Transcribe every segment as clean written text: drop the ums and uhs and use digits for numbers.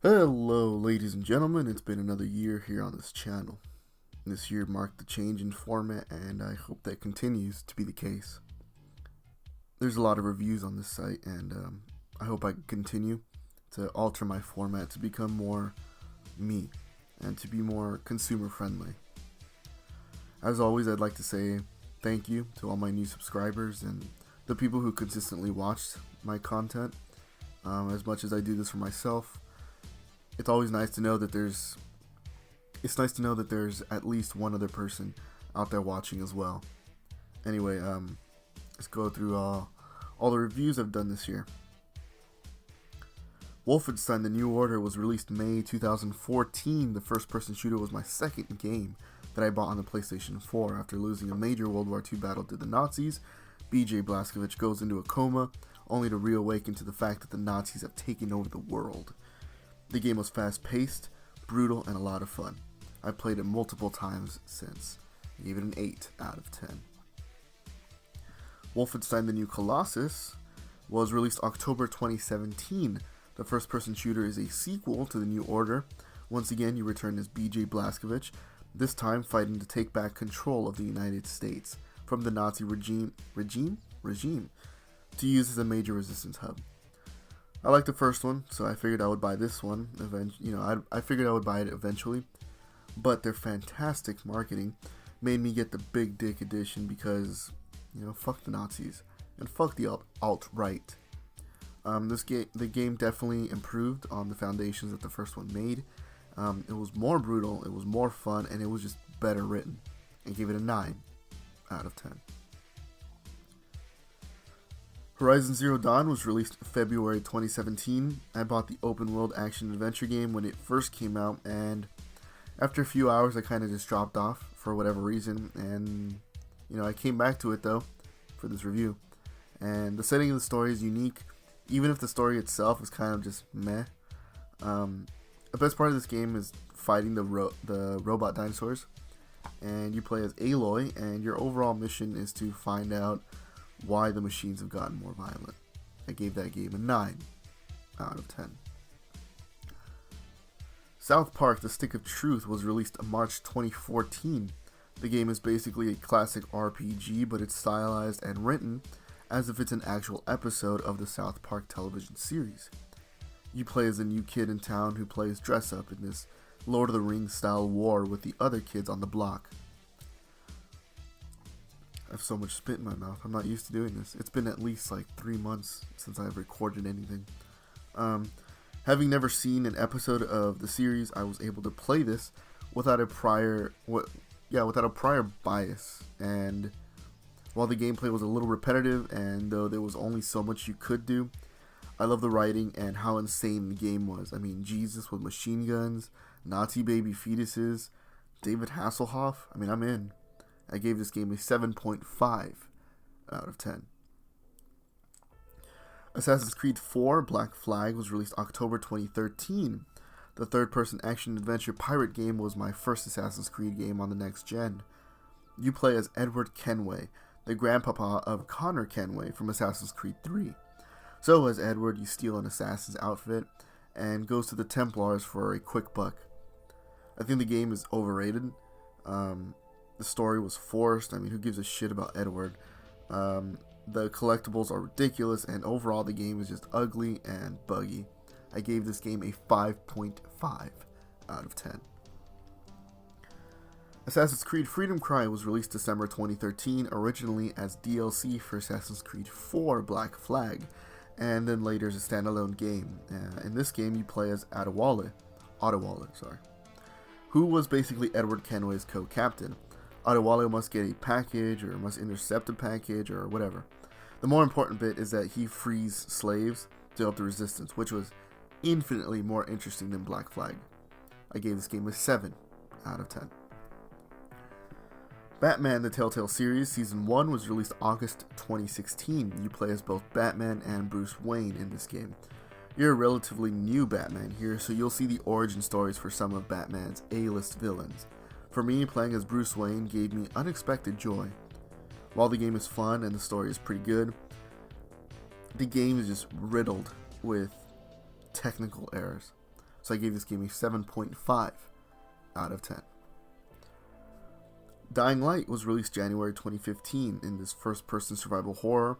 Hello, ladies and gentlemen. It's been another year here on this channel. This year marked the change in format, and I hope that continues to be the case. There's a lot of reviews on this site, and I hope I can continue to alter my format to become more me and to be more consumer friendly. As always, I'd like to say thank you to all my new subscribers and the people who consistently watched my content. As much as I do this for myself, it's always nice to know that there's at least one other person out there watching as well. Anyway, let's go through all the reviews I've done this year. Wolfenstein the New Order was released May 2014. The first-person shooter was my second game that I bought on the PlayStation 4. After losing a major World War II battle to the Nazis, BJ Blazkowicz goes into a coma, only to reawaken to the fact that the Nazis have taken over the world. The game was fast-paced, brutal, and a lot of fun. I've played it multiple times since. I gave it an 8 out of 10. Wolfenstein the New Colossus was released October 2017. The first-person shooter is a sequel to the New Order. Once again, you return as BJ Blazkowicz, this time fighting to take back control of the United States from the Nazi regime to use as a major resistance hub. I liked the first one, so I figured I would buy this one. I figured I would buy it eventually, but their fantastic marketing made me get the Big Dick edition because, fuck the Nazis and fuck the alt-right. The game definitely improved on the foundations that the first one made. It was more brutal, it was more fun, and it was just better written. I gave it a 9 out of 10. Horizon Zero Dawn was released February 2017. I bought the open world action adventure game when it first came out, and after a few hours I kind of just dropped off for whatever reason, and I came back to it though for this review. And the setting of the story is unique, even if the story itself is kind of just meh. The best part of this game is fighting the robot dinosaurs, and you play as Aloy, and your overall mission is to find out why the machines have gotten more violent. I gave that game a 9 out of 10. South Park: The Stick of Truth was released March 2014. The game is basically a classic RPG, but it's stylized and written as if it's an actual episode of the South Park television series. You play as a new kid in town who plays dress up in this Lord of the Rings style war with the other kids on the block. I have so much spit in my mouth. I'm not used to doing this. It's been at least like 3 months since I've recorded anything. Having never seen an episode of the series, I was able to play this without a prior bias. And while the gameplay was a little repetitive, and though there was only so much you could do, I love the writing and how insane the game was. I mean, Jesus with machine guns, Nazi baby fetuses, David Hasselhoff. I mean, I'm in. I gave this game a 7.5 out of 10. Assassin's Creed 4 Black Flag was released October 2013. The third-person action-adventure pirate game was my first Assassin's Creed game on the next gen. You play as Edward Kenway, the grandpapa of Connor Kenway from Assassin's Creed 3. So as Edward, you steal an assassin's outfit and goes to the Templars for a quick buck. I think the game is overrated. The story was forced. I mean, who gives a shit about Edward? The collectibles are ridiculous, and overall the game is just ugly and buggy. I gave this game a 5.5 out of 10. Assassin's Creed Freedom Cry was released December 2013, originally as DLC for Assassin's Creed 4 Black Flag, and then later as a standalone game. In this game, you play as Adewale, who was basically Edward Kenway's co-captain. Adewale must get a package, or must intercept a package, or whatever. The more important bit is that he frees slaves to help the resistance, which was infinitely more interesting than Black Flag. I gave this game a 7 out of 10. Batman the Telltale series Season 1 was released August 2016. You play as both Batman and Bruce Wayne in this game. You're a relatively new Batman here, so you'll see the origin stories for some of Batman's A-list villains. For me, playing as Bruce Wayne gave me unexpected joy. While the game is fun and the story is pretty good, the game is just riddled with technical errors. So I gave this game a 7.5 out of 10. Dying Light was released January 2015 in this first-person survival horror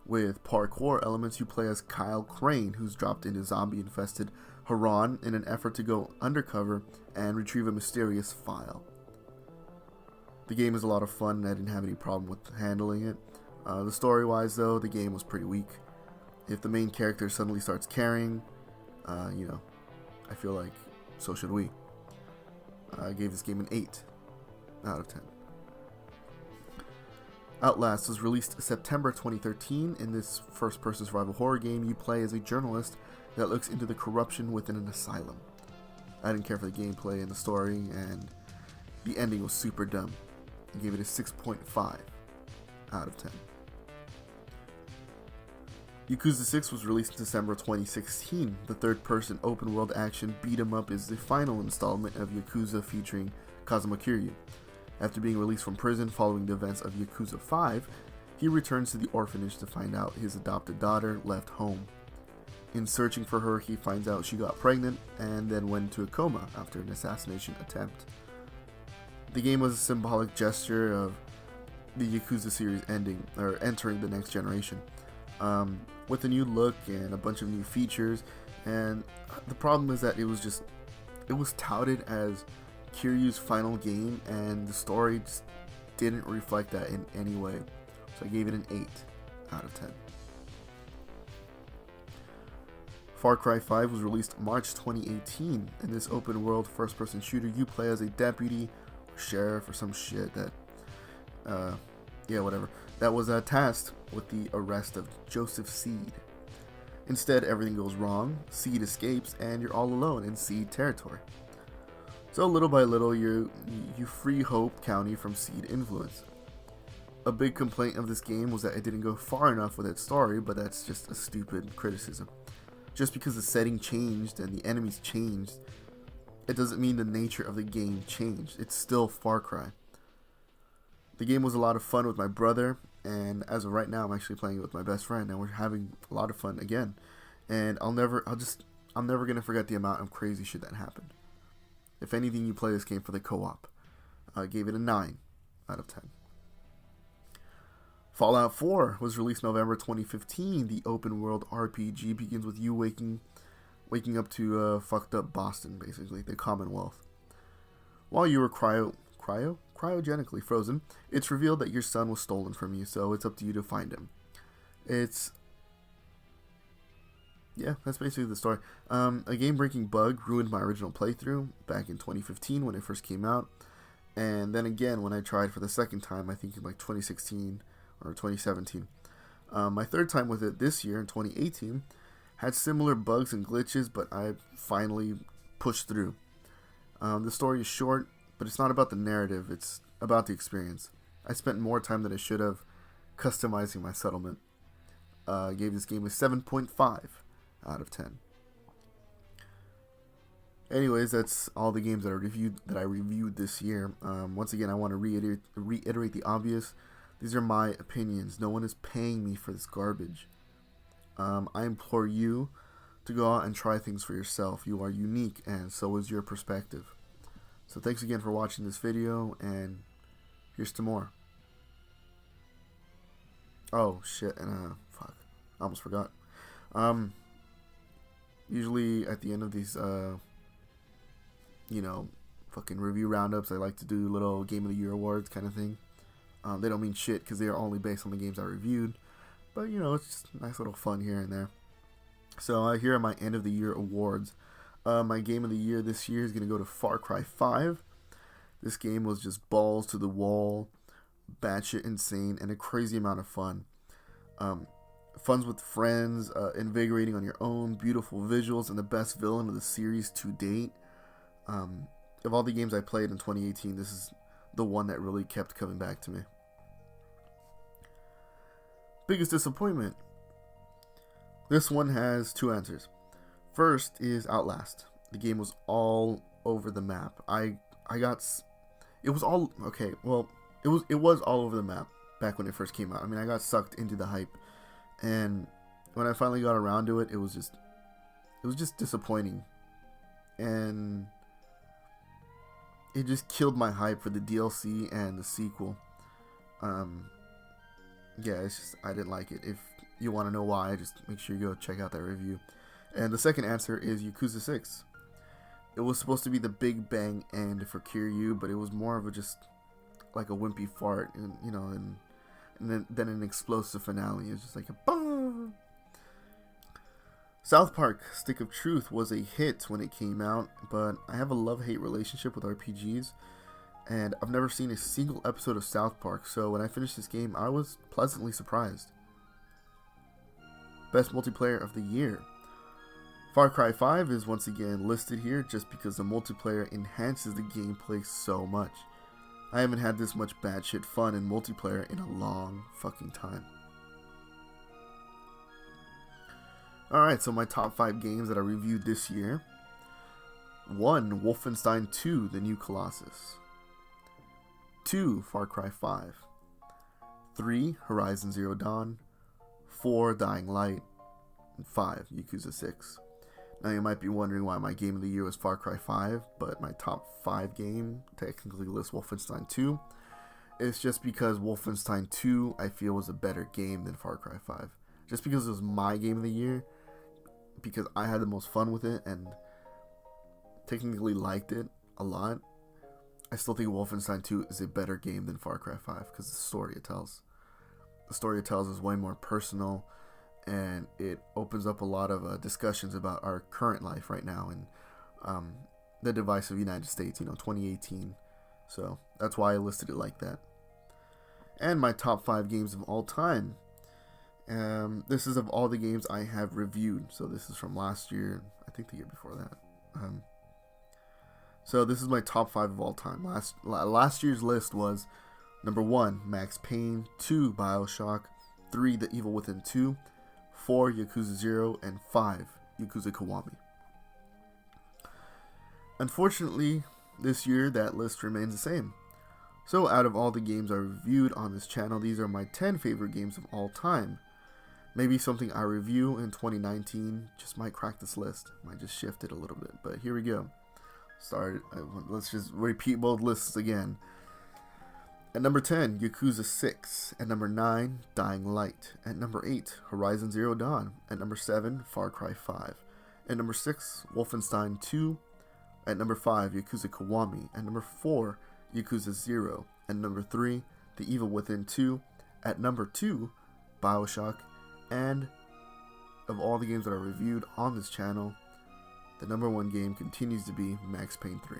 with parkour elements. You play as Kyle Crane, who's dropped into zombie-infested Haran in an effort to go undercover and retrieve a mysterious file. The game is a lot of fun, and I didn't have any problem with handling it. The story-wise, though, the game was pretty weak. If the main character suddenly starts caring, I feel like so should we. I gave this game an 8 out of 10. Outlast was released September 2013. In this first-person survival horror game, you play as a journalist that looks into the corruption within an asylum. I didn't care for the gameplay and the story, and the ending was super dumb. I gave it a 6.5 out of 10. Yakuza 6 was released in December 2016. The third-person open-world action beat-em-up is the final installment of Yakuza featuring Kazuma Kiryu. After being released from prison following the events of Yakuza 5, he returns to the orphanage to find out his adopted daughter left home. In searching for her, he finds out she got pregnant and then went into a coma after an assassination attempt. The game was a symbolic gesture of the Yakuza series entering the next generation, with a new look and a bunch of new features. And the problem is that it was touted as Kiryu's final game, and the story just didn't reflect that in any way. So I gave it an 8 out of 10. Far Cry 5 was released March 2018. In this open world first person shooter, you play as a deputy or sheriff or some shit that that was tasked with the arrest of Joseph Seed. Instead, everything goes wrong, Seed escapes, and you're all alone in Seed territory. So little by little, you free Hope County from Seed influence. A big complaint of this game was that it didn't go far enough with its story, but that's just a stupid criticism. Just because the setting changed and the enemies changed, it doesn't mean the nature of the game changed. It's still Far Cry. The game was a lot of fun with my brother, and as of right now, I'm actually playing it with my best friend, and we're having a lot of fun again. And I'm never gonna forget the amount of crazy shit that happened. If anything, you play this game for the co-op. I gave it a 9 out of 10. Fallout 4 was released November 2015. The open world RPG begins with you waking up to fucked up Boston, basically, the Commonwealth. While you were cryogenically frozen, it's revealed that your son was stolen from you, so it's up to you to find him. That's basically the story. A game-breaking bug ruined my original playthrough back in 2015 when it first came out. And then again, when I tried for the second time, I think in like 2016 or 2017. My third time with it this year in 2018 had similar bugs and glitches, but I finally pushed through. The story is short, but it's not about the narrative, it's about the experience. I spent more time than I should have customizing my settlement. I gave this game a 7.5 out of 10. Anyways, that's all the games that I reviewed this year. Once again, I want to reiterate the obvious. These are my opinions. No one is paying me for this garbage. I implore you to go out and try things for yourself. You are unique, and so is your perspective. So thanks again for watching this video, and here's to more. Oh shit, and fuck, I almost forgot. Usually at the end of these, fucking review roundups, I like to do little Game of the Year awards kind of thing. They don't mean shit because they are only based on the games I reviewed, but it's just nice little fun here and there. So here are my end of the year awards. My game of the year this year is going to go to Far Cry 5. This game was just balls to the wall, batshit insane, and a crazy amount of fun. Fun's with friends, invigorating on your own, beautiful visuals, and the best villain of the series to date. Of all the games I played in 2018, this is the one that really kept coming back to me. Biggest disappointment. This one has two answers. First is Outlast. The game was all over the map. It was all all over the map back when it first came out. I mean, I got sucked into the hype, and when I finally got around to it, it was just disappointing. and it just killed my hype for the DLC and the sequel. Yeah, it's just, I didn't like it. If you want to know why, just make sure you go check out that review. And the second answer is Yakuza 6. It was supposed to be the big bang end for Kiryu, but it was more of a just like a wimpy fart, and then an explosive finale. It's just like a boom. South Park Stick of Truth was a hit when it came out, but I have a love-hate relationship with RPGs, and I've never seen a single episode of South Park, so when I finished this game, I was pleasantly surprised. Best multiplayer of the year. Far Cry 5 is once again listed here just because the multiplayer enhances the gameplay so much. I haven't had this much batshit fun in multiplayer in a long fucking time. Alright, so my top 5 games that I reviewed this year. 1. Wolfenstein 2 the New Colossus. 2. Far Cry 5. 3. Horizon Zero Dawn. 4. Dying Light. And 5. Yakuza 6. Now you might be wondering why my game of the year was Far Cry 5, but my top 5 game technically lists Wolfenstein 2. It's just because Wolfenstein 2 I feel was a better game than Far Cry 5. Just because it was my game of the year, because I had the most fun with it and technically liked it a lot, I still think Wolfenstein 2 is a better game than Far Cry 5 because the story it tells. The story it tells is way more personal, and it opens up a lot of discussions about our current life right now and the divisive United States, 2018. So that's why I listed it like that. And my top 5 games of all time. This is of all the games I have reviewed. So this is from last year, I think the year before that. So this is my top 5 of all time. Last year's list was number 1, Max Payne, 2, BioShock, 3, The Evil Within 2, 4, Yakuza 0, and 5, Yakuza Kiwami. Unfortunately, this year that list remains the same. So out of all the games I reviewed on this channel, these are my 10 favorite games of all time. Maybe something I review in 2019 just might crack this list. Might just shift it a little bit, but here we go. Let's just repeat both lists again. At number 10, Yakuza 6. At number 9, Dying Light. At number 8, Horizon Zero Dawn. At number 7, Far Cry 5. At number 6, Wolfenstein 2. At number 5, Yakuza Kiwami. At number 4, Yakuza 0. At number 3, The Evil Within 2. At number 2, BioShock. And of all the games that I reviewed on this channel, the number 1 game continues to be Max Payne 3.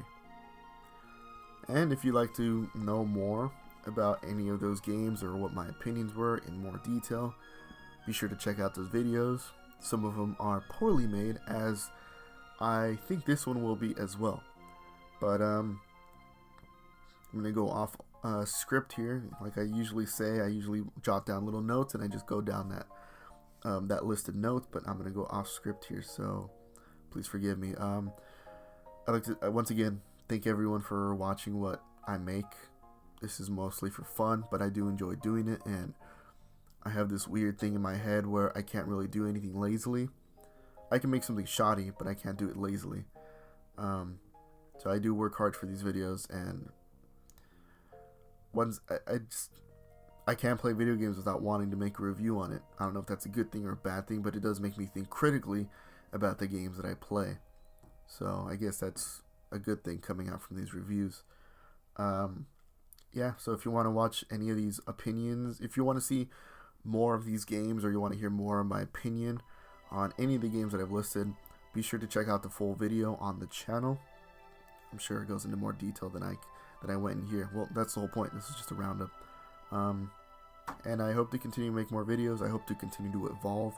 And if you'd like to know more about any of those games or what my opinions were in more detail, be sure to check out those videos. Some of them are poorly made, as I think this one will be as well. But I'm going to go off script here. Like I usually say, I usually jot down little notes and I just go down that listed notes, but I'm going to go off script here, so please forgive me. I'd like to once again thank everyone for watching what I make. This is mostly for fun, but I do enjoy doing it, and I have this weird thing in my head where I can't really do anything lazily. I can make something shoddy, but I can't do it lazily. So I do work hard for these videos, and once I can't play video games without wanting to make a review on it. I don't know if that's a good thing or a bad thing, but it does make me think critically about the games that I play. So I guess that's a good thing coming out from these reviews. Yeah, so if you want to watch any of these opinions, if you want to see more of these games, or you want to hear more of my opinion on any of the games that I've listed, be sure to check out the full video on the channel. I'm sure it goes into more detail than I went in here. Well, that's the whole point. This is just a roundup. And I hope to continue to make more videos. I hope to continue to evolve.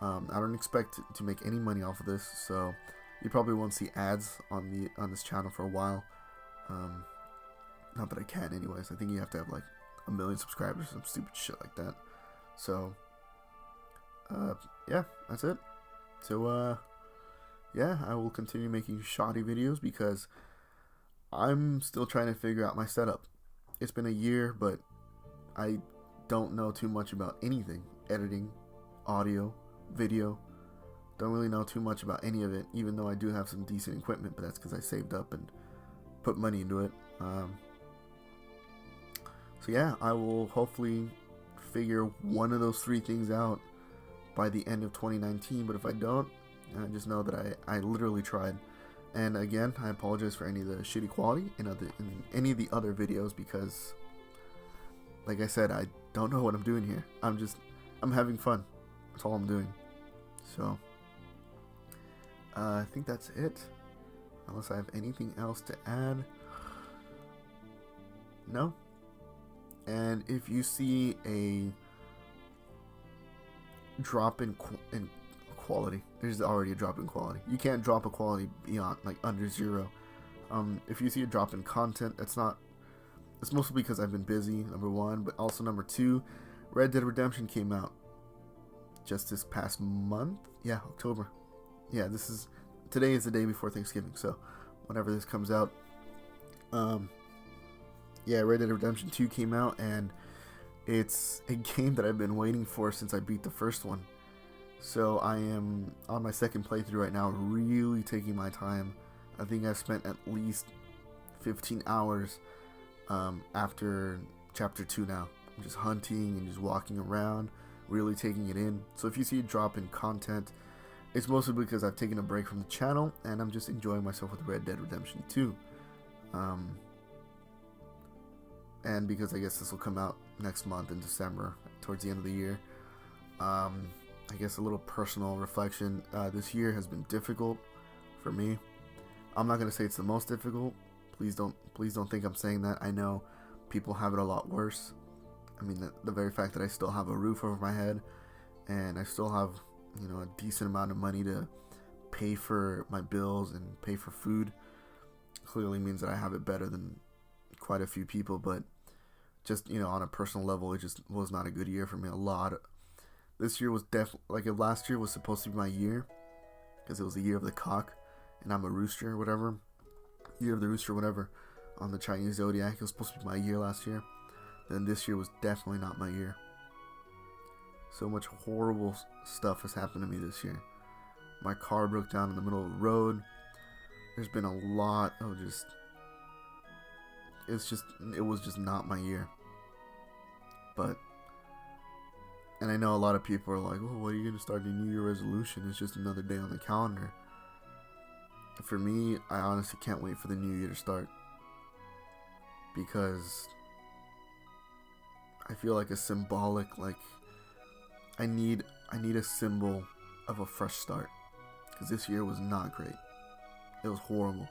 I don't expect to make any money off of this, so you probably won't see ads on this channel for a while. Not that I can, anyways. I think you have to have like 1 million subscribers, some stupid shit like that. So, yeah, that's it. So, yeah, I will continue making shoddy videos because I'm still trying to figure out my setup. It's been a year, but I don't know too much about anything. Editing, audio, video, Don't really know too much about any of it, even though I do have some decent equipment, but that's because I saved up and put money into it. So yeah, I will hopefully figure one of those 3 things out by the end of 2019, but if I don't, just know that I literally tried. And again, I apologize for any of the shitty quality in any of the other videos, because like I said, I don't know what I'm doing here. I'm having fun. That's all I'm doing. So I think that's it, unless I have anything else to add. No. And if you see a drop in quality, there's already a drop in quality. You can't drop a quality beyond, like, under 0. If you see a drop in content, it's mostly because I've been busy, number 1, but also number 2, Red Dead Redemption came out just this past month. Yeah, October. Yeah, today is the day before Thanksgiving, so whenever this comes out, yeah, Red Dead Redemption 2 came out, and it's a game that I've been waiting for since I beat the first one. So I am on my second playthrough right now, really taking my time. I think I've spent at least 15 hours after Chapter 2 now. I'm just hunting and just walking around, really taking it in. So if you see a drop in content, it's mostly because I've taken a break from the channel, and I'm just enjoying myself with Red Dead Redemption 2. And because I guess this will come out next month in December, towards the end of the year. I guess a little personal reflection. This year has been difficult for me. I'm not gonna say it's the most difficult. Please don't think I'm saying that. I know people have it a lot worse. I mean, the very fact that I still have a roof over my head, and I still have, a decent amount of money to pay for my bills and pay for food, clearly means that I have it better than quite a few people. But just, on a personal level, it just was not a good year for me. This year was definitely, like, if last year was supposed to be my year, because it was the year of the cock, and I'm a rooster or whatever, year of the rooster, whatever, on the Chinese zodiac, it was supposed to be my year last year, then this year was definitely not my year. So much horrible stuff has happened to me this year. My car broke down in the middle of the road. There's been a lot of it was just not my year. And I know a lot of people are like, oh, what are you going to start a New Year resolution? It's just another day on the calendar. For me, I honestly can't wait for the new year to start, because I feel like a symbolic, like, I need a symbol of a fresh start, because this year was not great. It was horrible.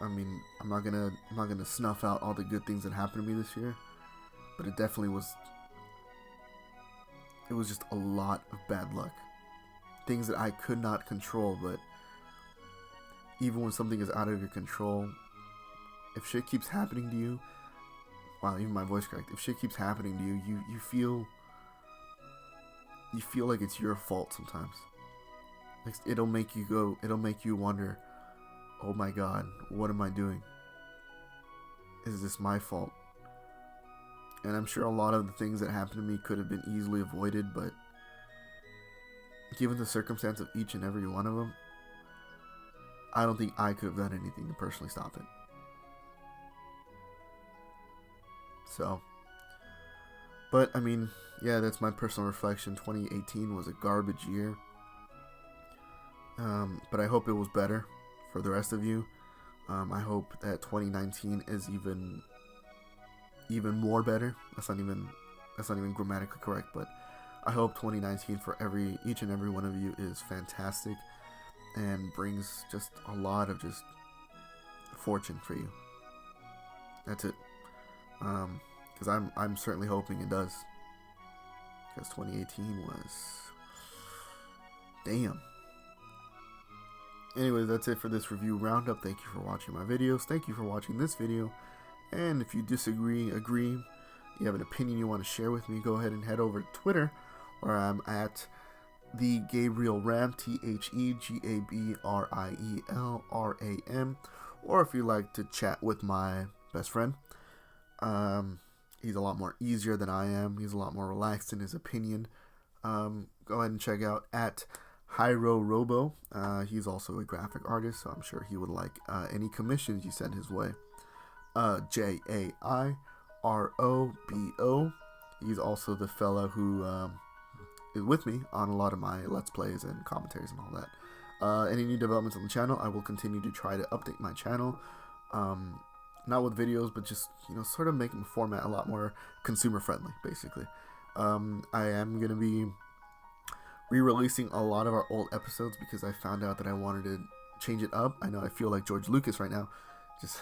I mean, I'm not gonna snuff out all the good things that happened to me this year, but it definitely was. It was just a lot of bad luck, things that I could not control. But even when something is out of your control, if shit keeps happening to you, wow, even my voice cracked. If shit keeps happening to you, you feel like it's your fault sometimes. Like, it'll make you wonder, oh my God, what am I doing? Is this my fault? And I'm sure a lot of the things that happened to me could have been easily avoided, but given the circumstance of each and every one of them, I don't think I could have done anything to personally stop it. So, but I mean, yeah, that's my personal reflection. 2018 was a garbage year. But I hope it was better for the rest of you. I hope that 2019 is even more better. That's not even grammatically correct, but I hope 2019 for each and every one of you is fantastic and brings just a lot of just fortune for you. That's it. Because I'm certainly hoping it does. Because 2018 was damn. Anyways, that's it for this review roundup. Thank you for watching my videos. Thank you for watching this video. And if you disagree, agree, you have an opinion you want to share with me, go ahead and head over to Twitter, where I'm at TheGabrielRam, TheGabrielRam. Or if you like to chat with my best friend, he's a lot more easier than I am. He's a lot more relaxed in his opinion. Go go ahead and check out at Hyro Robo. He's also a graphic artist, so I'm sure he would like any commissions you send his way. JAIROBO. He's also the fella who is with me on a lot of my Let's Plays and commentaries and all that. Any new developments on the channel, I will continue to try to update my channel. Not with videos, but just, sort of making the format a lot more consumer friendly, basically. I am going to be re-releasing a lot of our old episodes because I found out that I wanted to change it up. I know I feel like George Lucas right now. Just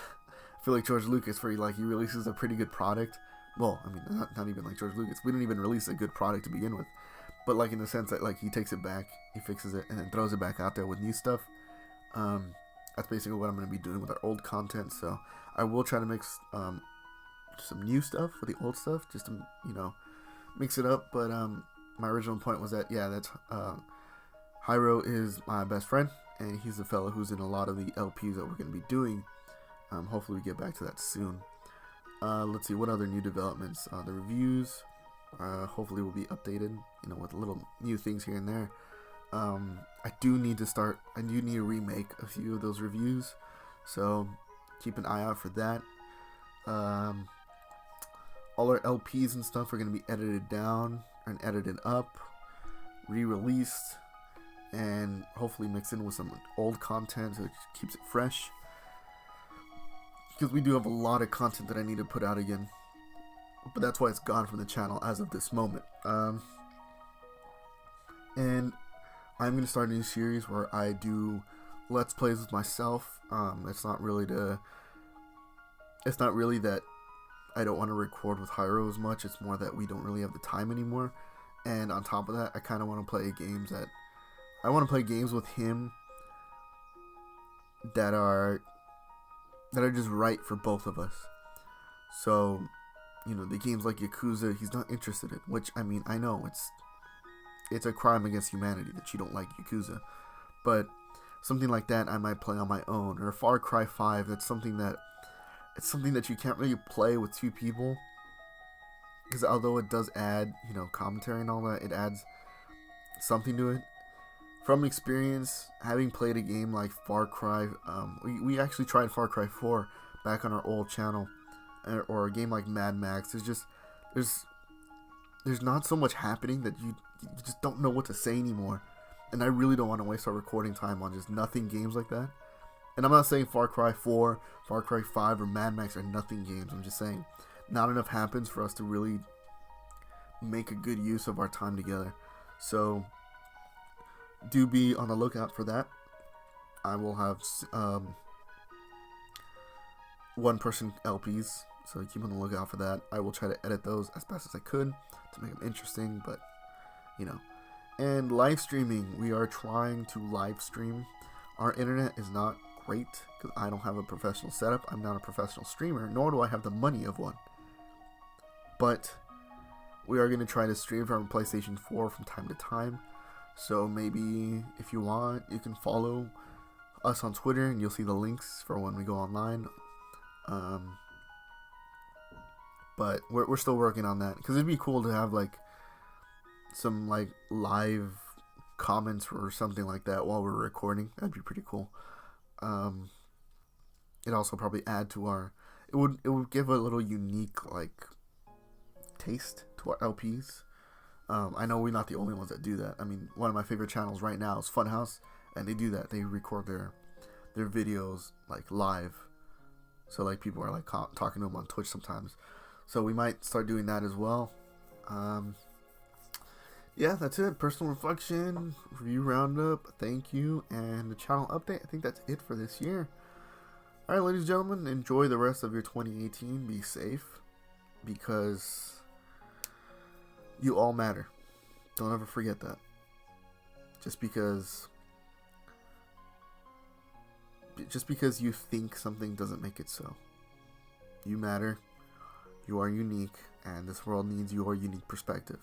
feel like George Lucas, where he releases a pretty good product. Well, I mean, not even like George Lucas. We didn't even release a good product to begin with. But like in the sense that he takes it back, he fixes it, and then throws it back out there with new stuff. That's basically what I'm going to be doing with our old content. So I will try to mix some new stuff with the old stuff, just to mix it up. But my original point was that that's Hyro is my best friend, and he's the fellow who's in a lot of the LPs that we're going to be doing. Hopefully we get back to that soon. Let's see what other new developments. The reviews. Hopefully will be updated, with little new things here and there. I do need to remake a few of those reviews, so keep an eye out for that. All our LPs and stuff are going to be edited down and edited up, re-released, and hopefully mixed in with some old content so it keeps it fresh, because we do have a lot of content that I need to put out again. But that's why it's gone from the channel as of this moment. And I'm going to start a new series where I do Let's Plays with myself. It's not really that I don't want to record with Hyro as much. It's more that we don't really have the time anymore. And on top of that, I kind of want to play games with him that are just right for both of us. So, the games like Yakuza, he's not interested in, which, I mean, I know it's a crime against humanity that you don't like Yakuza, but something like that I might play on my own. Or Far Cry 5, it's something that you can't really play with two people, because although it does add, commentary and all that, it adds something to it. From experience, having played a game like Far Cry, we actually tried Far Cry 4 back on our old channel, or a game like Mad Max. There's not so much happening that you just don't know what to say anymore, and I really don't want to waste our recording time on just nothing games like that. And I'm not saying Far Cry 4, Far Cry 5, or Mad Max are nothing games. I'm just saying not enough happens for us to really make a good use of our time together. So do be on the lookout for that. I will have one-person LPs, so keep on the lookout for that. I will try to edit those as best as I could to make them interesting, but, And live streaming, we are trying to live stream. Our internet is not great, because I don't have a professional setup. I'm not a professional streamer, nor do I have the money of one. But we are going to try to stream from PlayStation 4 from time to time. So maybe, if you want, you can follow us on Twitter, and you'll see the links for when we go online. But we're still working on that, because it'd be cool to have some live comments or something like that while we're recording. That'd be pretty cool. It also probably add to it would give a little unique taste to our LPs. I know we're not the only ones that do that. I mean, one of my favorite channels right now is Funhouse, and they do that. They record their videos live, so people are talking to them on Twitch sometimes. So we might start doing that as well. Yeah, that's it. Personal reflection, review roundup, thank you, and the channel update. I think that's it for this year. Alright, ladies and gentlemen, enjoy the rest of your 2018. Be safe, because you all matter. Don't ever forget that. Just because you think something doesn't make it so. You matter. You are unique, and this world needs your unique perspective.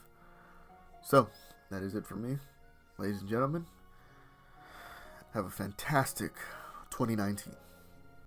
So, that is it for me. Ladies and gentlemen, have a fantastic 2019.